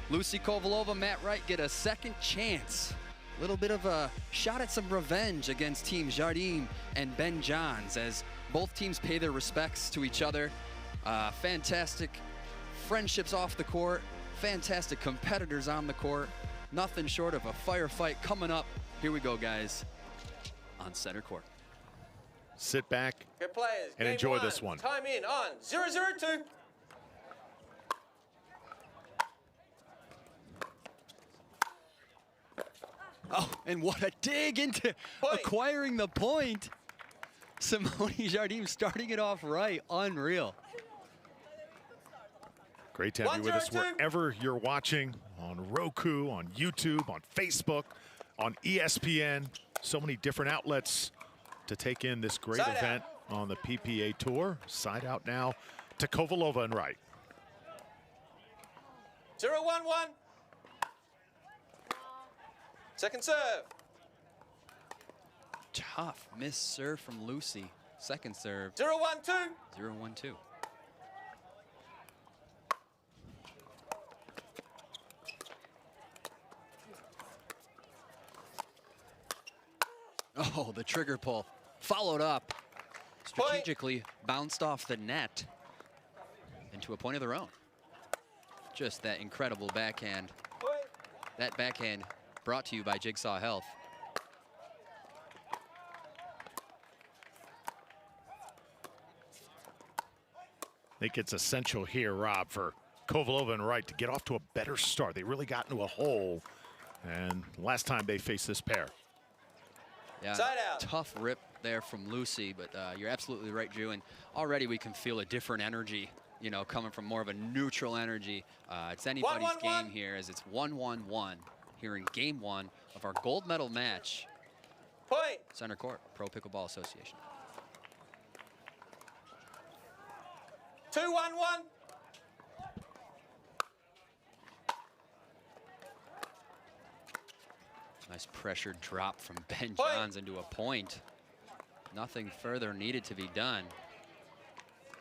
Lucy Kovalova, Matt Wright get a second chance. A little bit of a shot at some revenge against Team Jardim and Ben Johns as both teams pay their respects to each other. Fantastic friendships off the court, fantastic competitors on the court. Nothing short of a firefight coming up. Here we go, guys, on center court. Sit back Good players. and enjoy this one. Time in on 0-0-2. Oh, and what a dig into Point. acquiring the point. Simone Jardim starting it off right. Unreal. Great to have you with us 1-0-2. wherever you're watching, on Roku, on YouTube, on Facebook, on ESPN. So many different outlets to take in this great Side event on the PPA Tour. Side out now to Kovolova and Wright. 0-1-1. Second serve. Tough miss serve from Lucy. Second serve. 0-1-2. 0-1-2. Oh, the trigger pull. Followed up. Strategically bounced off the net into a point of their own. Just that incredible backhand. Point. That backhand brought to you by Jigsaw Health. I think it's essential here, Rob, for Kovolova and Wright to get off to a better start. They really got into a hole, and last time they faced this pair. Yeah, Side out. tough rip there from Lucy, but you're absolutely right, Drew. And already we can feel a different energy, you know, coming from more of a neutral energy. It's anybody's 1-1-1. game here, as it's 1-1-1 here in game one of our gold medal match. Point. Center court, Pro Pickleball Association. 2-1-1. Nice pressure drop from Ben Point. Johns into a point. Nothing further needed to be done.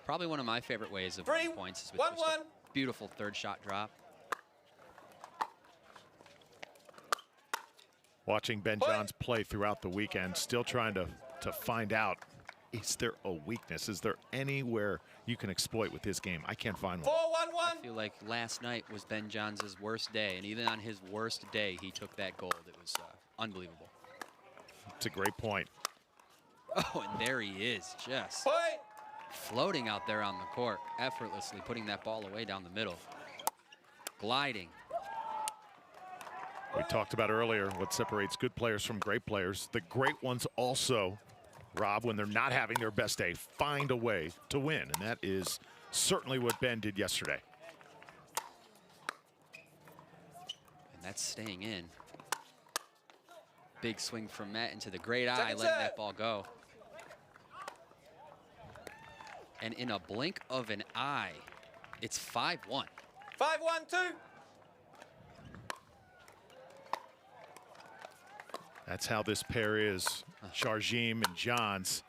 Probably one of my favorite ways of winning points is with just a 1-1. beautiful third shot drop. Watching Ben Point. Johns play throughout the weekend, still trying to find out, is there a weakness? Is there anywhere you can exploit with his game? I can't find one. 4-1-1. I feel like last night was Ben Johns' worst day, and even on his worst day, he took that gold. It was unbelievable. It's a great point. Oh, and there he is, just Point. floating out there on the court, effortlessly putting that ball away down the middle. Gliding. We talked about earlier what separates good players from great players. The great ones also, Rob, when they're not having their best day, find a way to win. And that is certainly what Ben did yesterday. And that's staying in. Big swing from Matt into the great eye, Second letting set. that ball go. And in a blink of an eye, it's 5-1. 5-1-2. That's how this pair is. Jardim and Johns.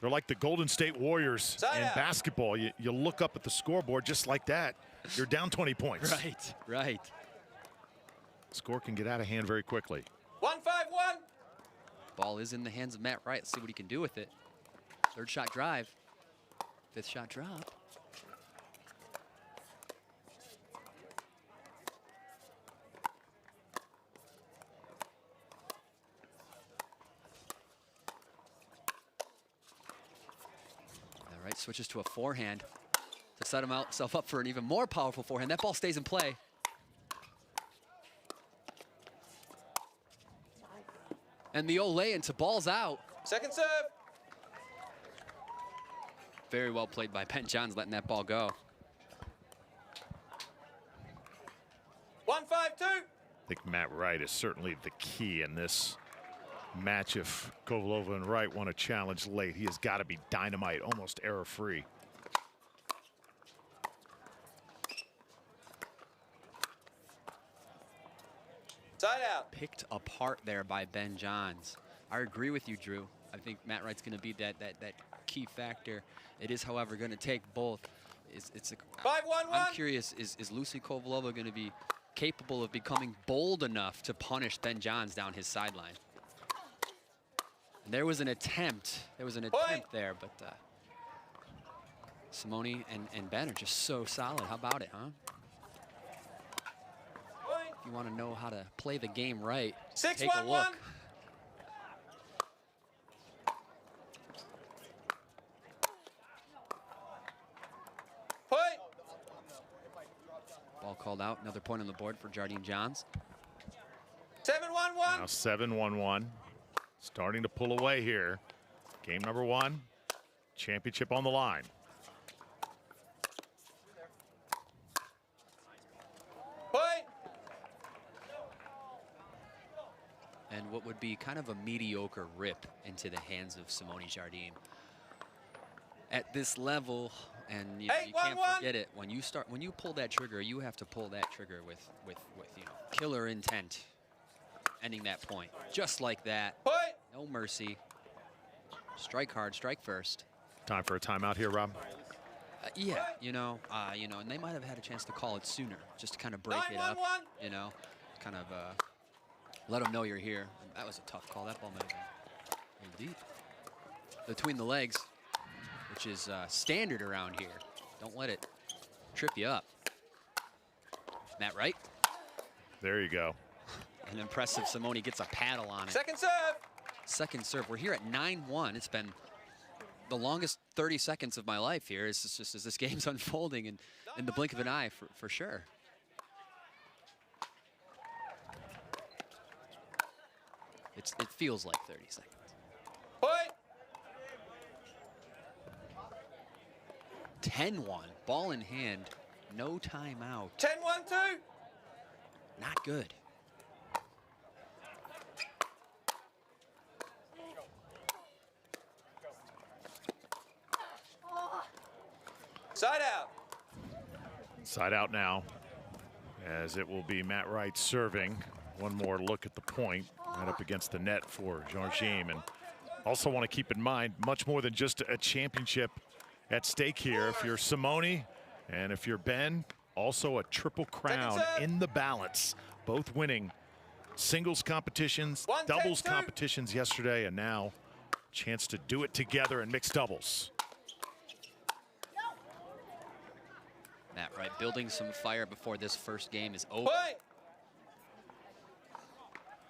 They're like the Golden State Warriors Side in out. basketball. You look up at the scoreboard just like that. You're down 20 points. Right, right. Score can get out of hand very quickly. 1-5-1. Ball is in the hands of Matt Wright. Let's see what he can do with it. Third shot drive. Fifth shot drop. All right, switches to a forehand to set himself up for an even more powerful forehand. That ball stays in play. And the Olay into ball's out. Second serve. Very well played by Ben Johns, letting that ball go. 1-5-2. I think Matt Wright is certainly the key in this match. If Kovalova and Wright want to challenge late, he has got to be dynamite, almost error-free. Side out. Picked apart there by Ben Johns. I agree with you, Drew. I think Matt Wright's going to be that key factor. It is, however, going to take both. I'm 5-1-1. curious, is Lucy Kovalova going to be capable of becoming bold enough to punish Ben Johns down his sideline. And there was an attempt. There, but Simone and Ben are just so solid. How about it, huh? If you want to know how to play the game right, take a look. Ball called out. Another point on the board for Jardim Johns. 7-1-1. Now 7-1-1. Starting to pull away here. Game number 1. Championship on the line. Point. And what would be kind of a mediocre rip into the hands of Simone Jardim. At this level, and you can't forget it, when you pull that trigger, you have to pull that trigger with killer intent, ending that point just like that. Point. No mercy. Strike hard, strike first. Time for a timeout here, Rob. Yeah, and they might have had a chance to call it sooner, just to kind of break it up. Kind of let them know you're here. That was a tough call. That ball might have been a little deep. Between the legs, which is standard around here. Don't let it trip you up. Matt Wright. There you go. An impressive Simone gets a paddle on it. Second serve. Second serve. We're here at 9-1. It's been the longest 30 seconds of my life here. It's just as this game's unfolding in the blink of an eye for sure. It feels like 30 seconds. Point. 10-1, ball in hand, no timeout. 10-1-2. Not good. Side out. Side out now, as it will be Matt Wright serving. One more look at the point, right up against the net for Jardim. And also want to keep in mind, much more than just a championship at stake here. If you're Simone and if you're Ben, also a triple crown in the balance. Both winning singles competitions, doubles competitions yesterday, and now chance to do it together in mixed doubles. Matt Wright building some fire before this first game is over. Point.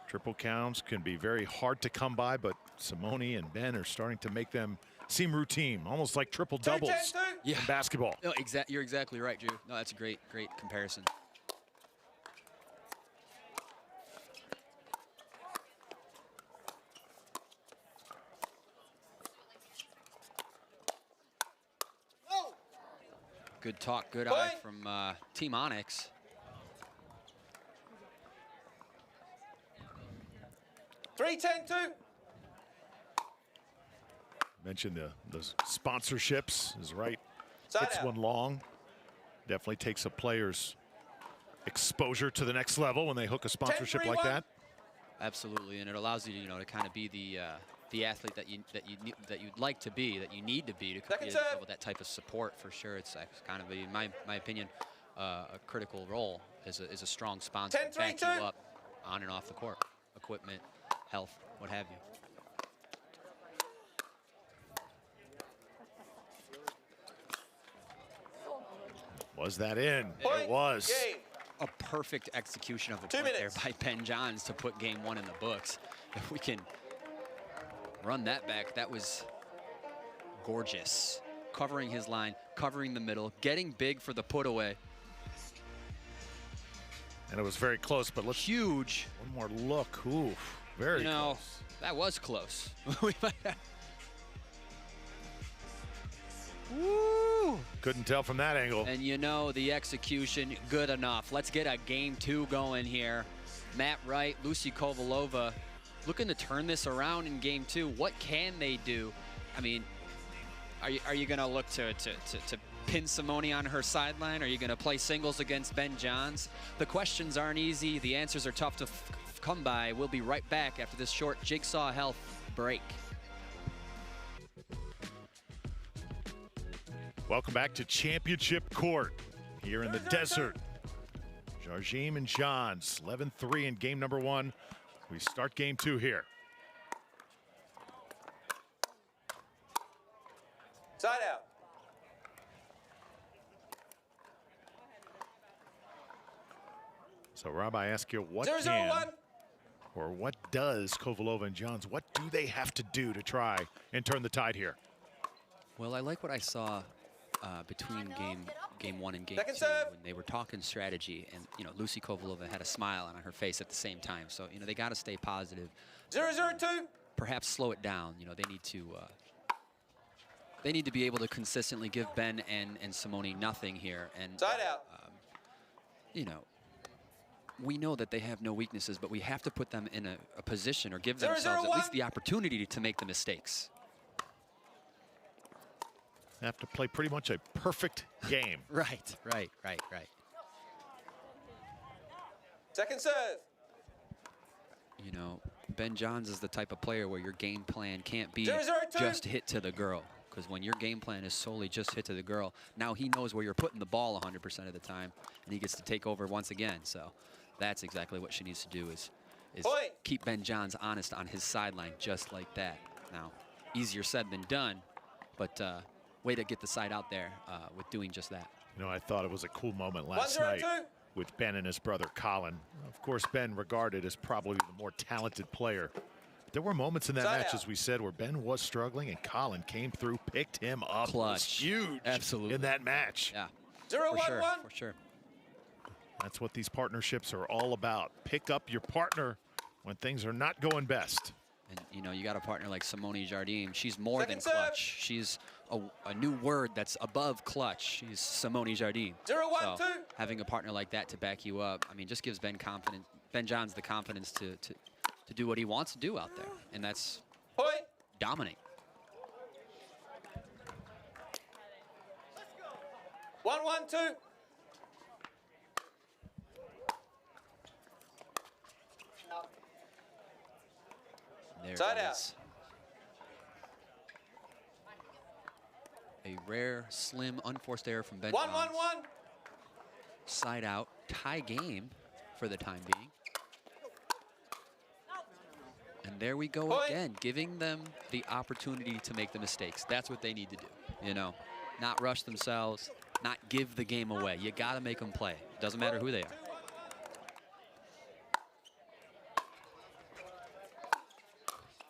Triple counts can be very hard to come by, but Simone and Ben are starting to make them seem routine, almost like triple doubles in basketball. No, you're exactly right, Drew. No, that's a great comparison. Good talk, good eye from Team Onyx. Mentioned the sponsorships is right. Side Hits out. one long. Definitely takes a player's exposure to the next level when they hook a sponsorship like that. Absolutely, and it allows you to kind of be the athlete that you'd like to be, that you need to be with that type of support for sure. It's kind of, in my opinion, a critical role as a strong sponsor to back you up on and off the court, equipment, health, what have you. Was that in? It was. A perfect execution of a point there by Ben Johns to put game one in the books. If we can run that back, that was gorgeous. Covering his line, covering the middle, getting big for the put away. And it was very close, but let's huge. One more look. Ooh, very close. That was close. We might have. Woo! Couldn't tell from that angle. And the execution, good enough. Let's get a game two going here. Matt Wright, Lucy Kovalova looking to turn this around in game two. What can they do? I mean, are you going to look to pin Simone on her sideline? Are you going to play singles against Ben Johns? The questions aren't easy. The answers are tough to come by. We'll be right back after this short Jigsaw Health break. Welcome back to Championship Court here in the desert. Jardim and Johns, 11-3 in game number 1. We start game 2 here. Side out. So, Rob, I ask you, what 0-0-1. or what does Kovalova and Johns, what do they have to do to try and turn the tide here? Well, I like what I saw between game 1 and game Second 2 serve. when they were talking strategy, and Lucy Kovalova had a smile on her face at the same time. So they got to stay positive. 0-0-2. Perhaps slow it down. They need to be able to consistently give Ben and Simone nothing here. And Side out. we know that they have no weaknesses, but we have to put them in a position or give themselves at least the opportunity to make the mistakes. They have to play pretty much a perfect game. Right. Second serve. Ben Johns is the type of player where your game plan can't be 0-0-2. just hit to the girl. Because when your game plan is solely just hit to the girl, now he knows where you're putting the ball 100% of the time, and he gets to take over once again. So that's exactly what she needs to do is Point. keep Ben Johns honest on his sideline just like that. Now, easier said than done, but way to get the side out there with doing just that. I thought it was a cool moment last 1-0-2. night with Ben and his brother Colin. Of course, Ben regarded as probably the more talented player. There were moments in that Side match, out. as we said, where Ben was struggling and Colin came through, picked him up. Clutch. It was huge. Absolutely. In that match. Yeah. 0-1-1. For sure. That's what these partnerships are all about. Pick up your partner when things are not going best. And you got a partner like Simone Jardim. She's more Second than serve. clutch. She's a new word that's above clutch. She's Simone Jardim. 0-1-2. So having a partner like that to back you up, just gives Ben Johns the confidence to do what he wants to do out there, and that's Point. dominate. 1-1-2. There Side out. is a rare, slim, unforced error from Ben Johns. 1-1-1. Side out, tie game for the time being. And there we go Point. again, giving them the opportunity to make the mistakes. That's what they need to do, Not rush themselves, not give the game away. You got to make them play. Doesn't matter who they are.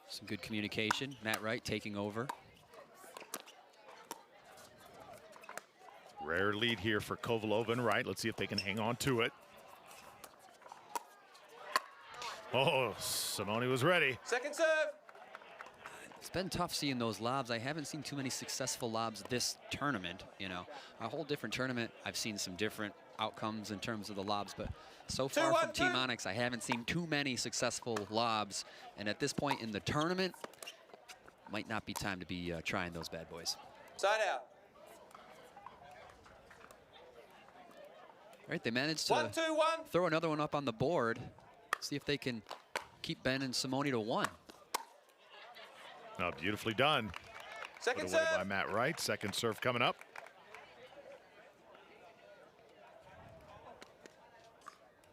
Some good communication. Matt Wright taking over. Rare lead here for Kovalova and Wright. Let's see if they can hang on to it. Oh, Simone was ready. Second serve. It's been tough seeing those lobs. I haven't seen too many successful lobs this tournament. A whole different tournament. I've seen some different outcomes in terms of the lobs, but so far from 2-1-2. Team Onyx, I haven't seen too many successful lobs. And at this point in the tournament, might not be time to be trying those bad boys. Side out. All right, they managed to 1-2-1. throw another one up on the board. See if they can keep Ben and Simone to 1. Oh, beautifully done. Second Put away by serve. Matt Wright. Second serve coming up.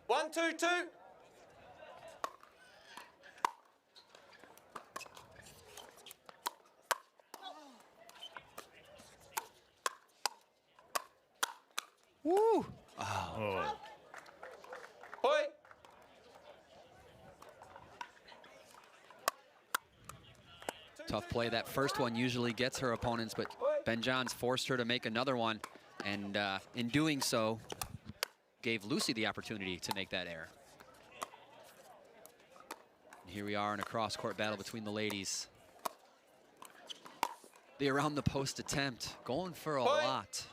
1-2-2. Woo! Oh, Point. Tough play. That first one usually gets her opponents, but Ben Johns forced her to make another one, and in doing so, gave Lucy the opportunity to make that error. And here we are in a cross-court battle between the ladies. The around the post attempt, going for a lot.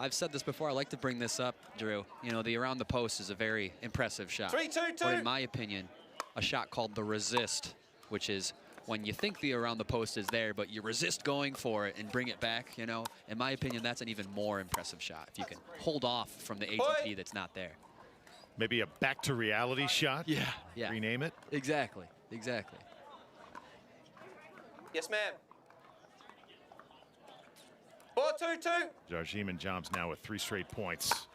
I've said this before, I like to bring this up, Drew. The around the post is a very impressive shot. 3-2-2. But in my opinion, a shot called the resist, which is when you think the around the post is there, but you resist going for it and bring it back, In my opinion, that's an even more impressive shot, if you can hold off from the ATP that's not there. maybe a back to reality shot. Yeah. Rename it. Exactly. Yes, ma'am. 4-2-2. Jardim and Johns now with 3 straight points.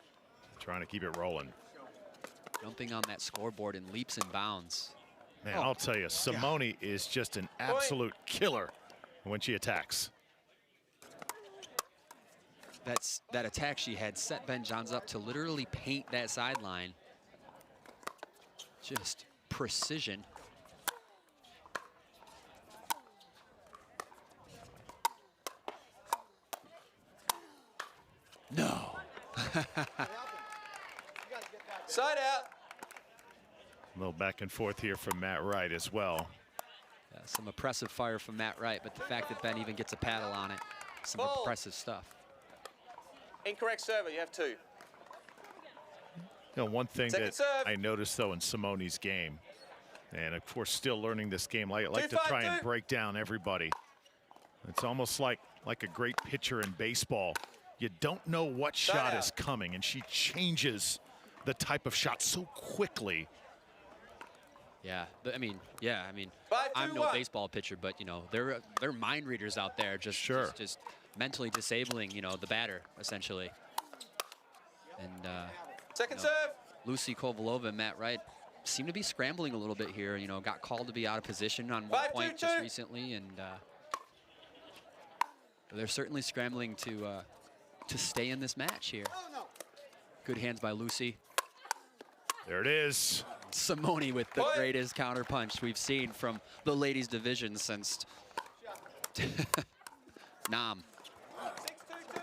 trying to keep it rolling. Jumping on that scoreboard in leaps and bounds. Man, I'll tell you, Simone is just an absolute killer when she attacks. That attack she had set Ben Johns up to literally paint that sideline. Just precision. No. Side out. A little back and forth here from Matt Wright as well. Yeah, some impressive fire from Matt Wright, but the fact that Ben even gets a paddle on it, some impressive stuff. Incorrect server, you have 2. You know, one thing Second that serve. I noticed, though, in Simone's game, and of course still learning this game, I like to try and break down everybody. It's almost like a great pitcher in baseball. You don't know what shot is coming, and she changes the type of shot so quickly. Yeah, I mean, 5, 2, I'm no 1. baseball pitcher, but you know, they're mind readers out there, just mentally disabling, you know, the batter essentially. And Second you know, serve. Lucy Kovalova and Matt Wright seem to be scrambling a little bit here. You know, got called to be out of position on one 5, 2, point 2. just recently, and they're certainly scrambling to stay in this match here. Good hands by Lucy. There it is. Simone with the greatest counter punch we've seen from the ladies division since Nam. 6, 2, 2.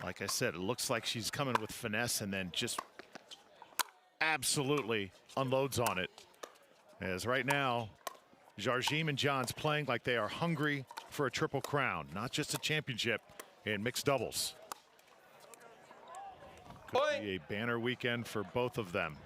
Like I said, it looks like she's coming with finesse and then just absolutely unloads on it. As right now, Jardim and Johns playing like they are hungry for a triple crown, not just a championship in mixed doubles. Could be a banner weekend for both of them.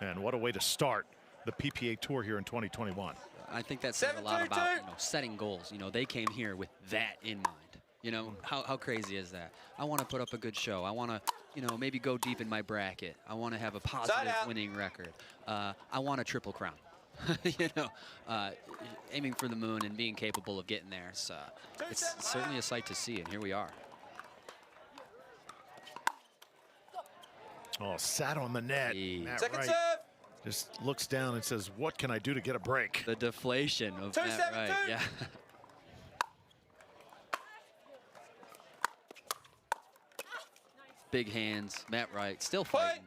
And what a way to start the PPA Tour here in 2021. I think that says a lot about, you know, setting goals. You know, they came here with that in mind. You know, how crazy is that? I want to put up a good show. I want to, you know, maybe go deep in my bracket. I want to have a positive winning record. I want a triple crown. You know, aiming for the moon and being capable of getting there. So it's certainly a sight to see, and here we are. Oh, sat on the net. Matt Second Wright serve. just looks down and says, what can I do to get a break? The deflation of 2, Matt 7, Wright. 2. Yeah. Big hands. Matt Wright still fighting.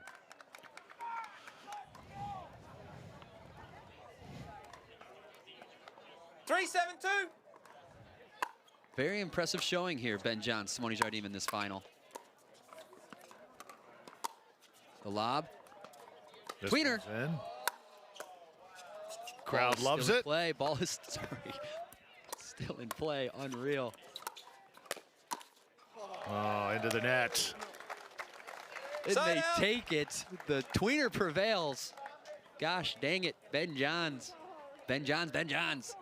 3, 7, 2. Very impressive showing here, Ben Johns, Simone Jardim in this final. The lob. Tweener. Crowd loves it. Play. Ball is still in play. Unreal. Oh, into the net. And they take it. The tweener prevails. Gosh dang it, Ben Johns. Ben Johns, Ben Johns. 7,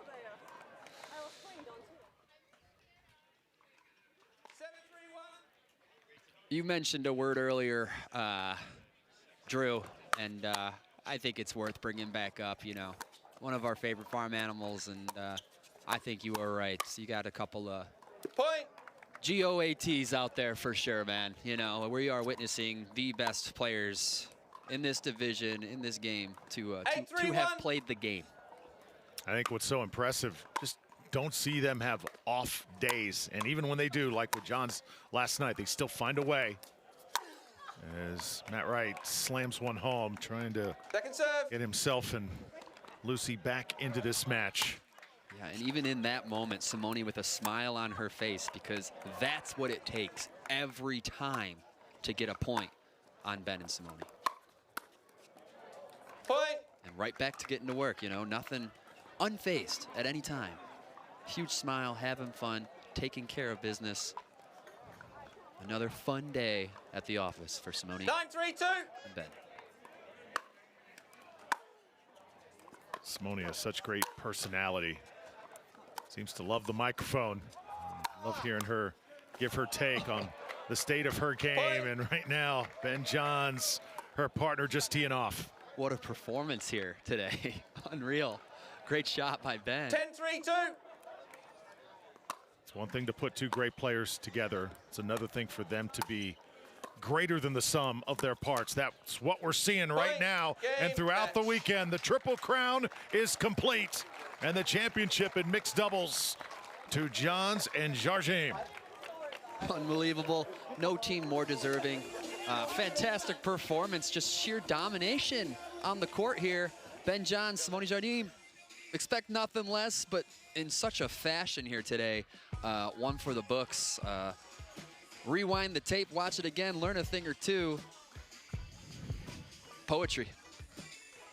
3, 1. You mentioned a word earlier, Drew, and I think it's worth bringing back up. You know, one of our favorite farm animals, and I think you were right. So you got a couple of GOATs out there for sure, man. You know, we are witnessing the best players in this division, in this game, to have played the game. I think what's so impressive, just don't see them have off days. And even when they do, like with Johns last night, they still find a way. As Matt Wright slams one home, trying to get himself and Lucy back into this match. Yeah, and even in that moment, Simone with a smile on her face, because that's what it takes every time to get a point on Ben and Simone. And right back to getting to work, you know, nothing, unfazed at any time. Huge smile, having fun, taking care of business. Another fun day at the office for Simone 9, 3, 2. and Ben. Simone has such great personality. Seems to love the microphone. Love hearing her give her take on the state of her game. And right now, Ben Johns, her partner, just teeing off. What a performance here today. Unreal. Great shot by Ben. 10, 3, 2. It's one thing to put two great players together. It's another thing for them to be greater than the sum of their parts. That's what we're seeing right now. And throughout the weekend, the Triple Crown is complete. And the championship in mixed doubles to Johns and Jardim. Unbelievable. No team more deserving. Fantastic performance, just sheer domination on the court here. Ben Johns, Simone Jardim, expect nothing less, but in such a fashion here today. One for the books. Rewind the tape, watch it again, learn a thing or two. Poetry.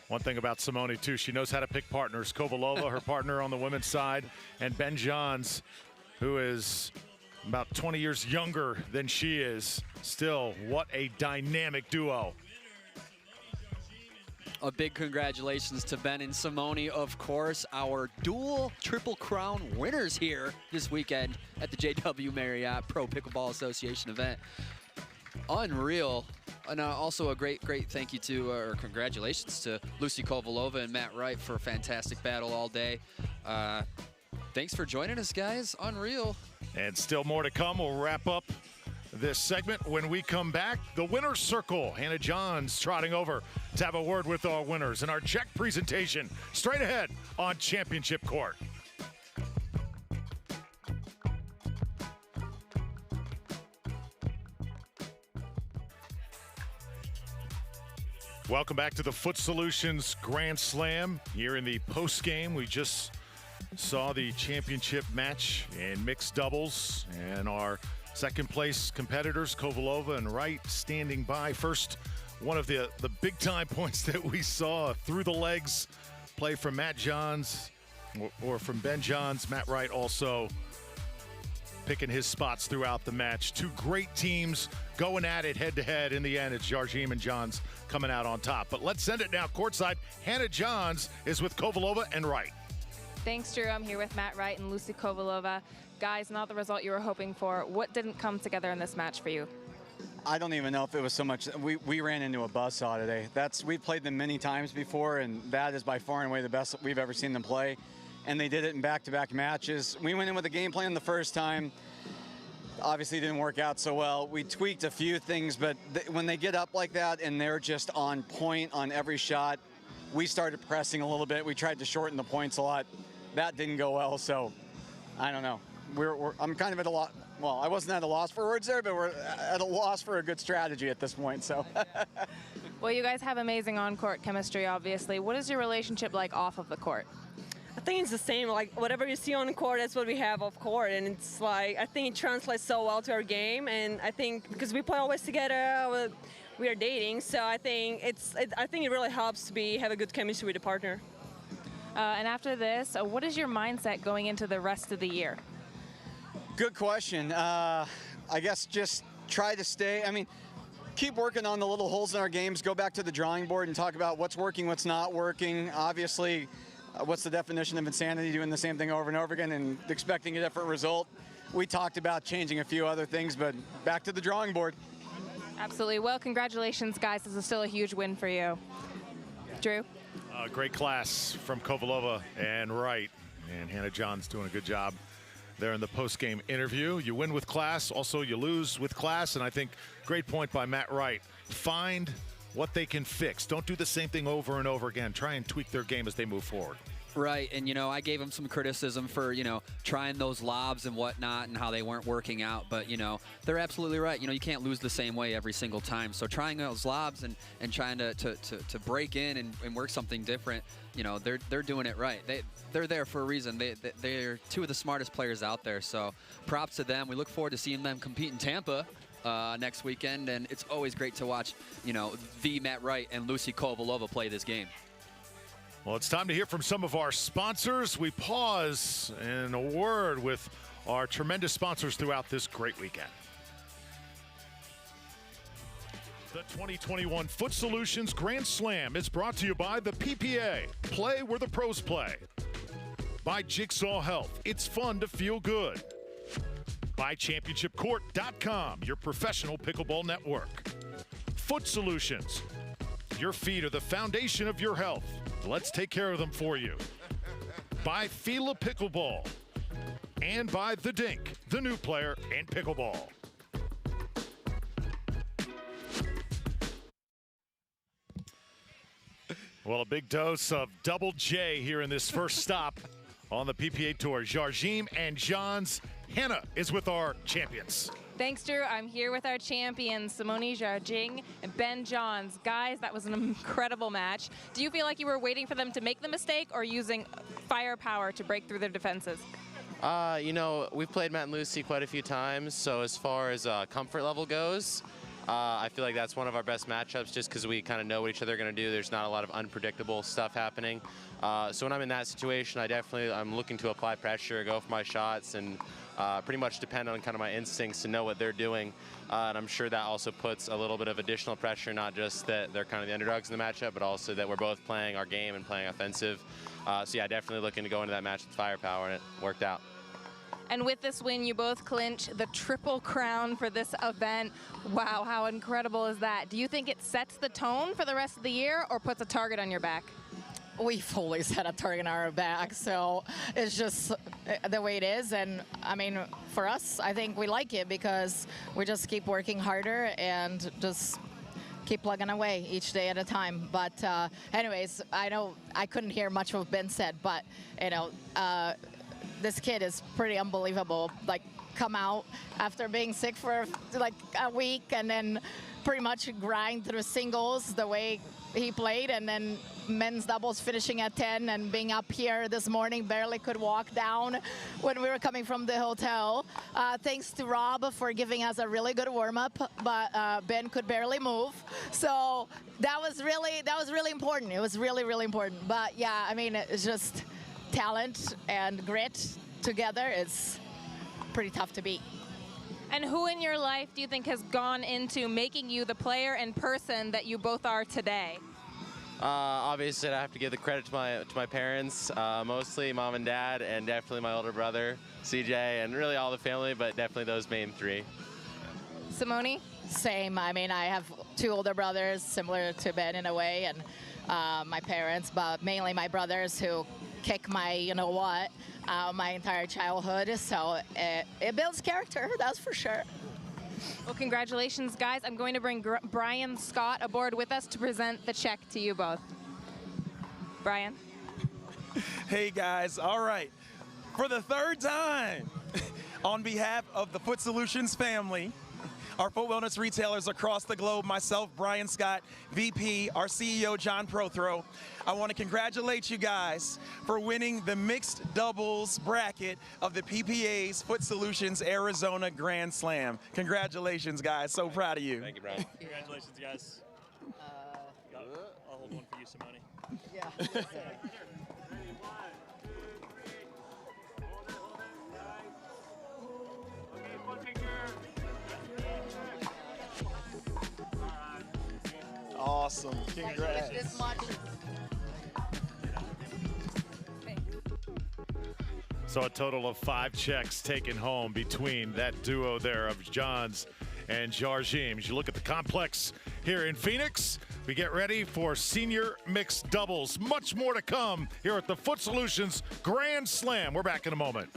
One thing about Simone, too, she knows how to pick partners. Kovalova, her partner on the women's side, and Ben Johns, who is about 20 years younger than she is. Still, what a dynamic duo. A big congratulations to Ben and Simone, of course, our dual Triple Crown winners here this weekend at the JW Marriott Pro Pickleball Association event. Unreal. And also a great thank you to, or congratulations to Lucy Kovalova and Matt Wright for a fantastic battle all day. Thanks for joining us, guys. Unreal. And still more to come. We'll wrap up this segment when we come back. The winner's circle. Hannah Johns trotting over to have a word with our winners in our check presentation straight ahead on Championship Court. Welcome back to the Foot Solutions Grand Slam. Here in the post game, we just saw the championship match in mixed doubles, and our second place competitors, Kovalova and Wright, standing by. First, one of the big time points that we saw through the legs play from Matt Johns or from Ben Johns. Matt Wright also picking his spots throughout the match. Two great teams going at it head to head. In the end, it's Jardim and Johns coming out on top. But let's send it now courtside. Hannah Johns is with Kovalova and Wright. Thanks, Drew. I'm here with Matt Wright and Lucy Kovalova. Guys, not the result you were hoping for. What didn't come together in this match for you? I don't even know if it was so much. We ran into a buzzsaw today. We've played them many times before, and that is by far and away the best we've ever seen them play. And they did it in back-to-back matches. We went in with a game plan the first time. Obviously didn't work out so well. We tweaked a few things, but when they get up like that and they're just on point on every shot, we started pressing a little bit. We tried to shorten the points a lot. That didn't go well, so I don't know. I'm kind of at a loss. Well, I wasn't at a loss for words there, but we're at a loss for a good strategy at this point. So. Well, you guys have amazing on-court chemistry, obviously. What is your relationship like off of the court? I think it's the same. Like whatever you see on the court, that's what we have off court, and it's like I think it translates so well to our game. And I think because we play always together, we are dating, so I think I think it really helps to have a good chemistry with a partner. And after this, what is your mindset going into the rest of the year? Good question. I guess just try to stay. I mean, keep working on the little holes in our games. Go back to the drawing board and talk about what's working, what's not working. Obviously, what's the definition of insanity? Doing the same thing over and over again and expecting a different result. We talked about changing a few other things, but back to the drawing board. Absolutely. Well, congratulations, guys. This is still a huge win for you. Drew? Great class from Kovalova and Wright. And Hannah Johns doing a good job there in the post-game interview. You win with class, also you lose with class, and I think great point by Matt Wright. Find what they can fix. Don't do the same thing over and over again. Try and tweak their game as they move forward. Right, and I gave him some criticism for, trying those lobs and whatnot and how they weren't working out, but, they're absolutely right. You can't lose the same way every single time. So trying those lobs and trying to break in and work something different, they're doing it right. They're there for a reason. They're two of the smartest players out there, so props to them. We look forward to seeing them compete in Tampa next weekend, and it's always great to watch, the Matt Wright and Lucy Kovalova play this game. Well, it's time to hear from some of our sponsors. We pause in a word with our tremendous sponsors throughout this great weekend. The 2021 Foot Solutions Grand Slam is brought to you by the PPA. Play where the pros play. By Jigsaw Health. It's fun to feel good. By ChampionshipCourt.com, your professional pickleball network. Foot Solutions. Your feet are the foundation of your health. Let's take care of them for you. By Fila Pickleball. And by The Dink, the new player in pickleball. Well, a big dose of double J here in this first stop on the PPA Tour. Jardim and Johns. Hannah is with our champions. Thanks, Drew. I'm here with our champions, Simone Jardim and Ben Johns. Guys, that was an incredible match. Do you feel like you were waiting for them to make the mistake or using firepower to break through their defenses? You know, we've played Matt and Lucy quite a few times, so as far as comfort level goes, I feel like that's one of our best matchups just because we kind of know what each other are going to do. There's not a lot of unpredictable stuff happening. So when I'm in that situation, I'm looking to apply pressure, go for my shots, and pretty much depend on kind of my instincts to know what they're doing. And I'm sure that also puts a little bit of additional pressure, not just that they're kind of the underdogs in the matchup, but also that we're both playing our game and playing offensive. So yeah, definitely looking to go into that match with firepower, and it worked out. And with this win, you both clinch the triple crown for this event. Wow, how incredible is that? Do you think it sets the tone for the rest of the year or puts a target on your back? We've always had a target on our back, so it's just the way it is. And I mean, for us, I think we like it because we just keep working harder and just keep plugging away each day at a time. But anyways, I know I couldn't hear much of what Ben said, but you know, this kid is pretty unbelievable. Like, come out after being sick for like a week and then pretty much grind through singles the way he played, and then men's doubles finishing at 10 and being up here this morning, barely could walk down when we were coming from the hotel. Thanks to Rob for giving us a really good warm-up, but Ben could barely move. So that was really important. It was really, really important. But yeah, I mean, it's just talent and grit together is pretty tough to beat. And who in your life do you think has gone into making you the player and person that you both are today? Obviously, I have to give the credit to my parents, mostly mom and dad, and definitely my older brother, CJ, and really all the family, but definitely those main three. Simone? Same. I mean, I have two older brothers, similar to Ben in a way, and my parents, but mainly my brothers who kick my you-know-what my entire childhood. So it builds character, that's for sure. Well, congratulations, guys. I'm going to bring Brian Scott aboard with us to present the check to you both. Brian? Hey, guys. All right. For the third time, on behalf of the Foot Solutions family, our foot wellness retailers across the globe, myself, Brian Scott, VP, our CEO, John Prothro, I want to congratulate you guys for winning the mixed doubles bracket of the PPA's Foot Solutions Arizona Grand Slam. Congratulations, guys. So proud of you. Thank you, Brian. Congratulations, guys. I'll hold one for you, Simone. Yeah. Awesome. Congrats. This much. So a total of 5 checks taken home between that duo there of Johns and Jardim. As you look at the complex here in Phoenix, we get ready for senior mixed doubles. Much more to come here at the Foot Solutions Grand Slam. We're back in a moment.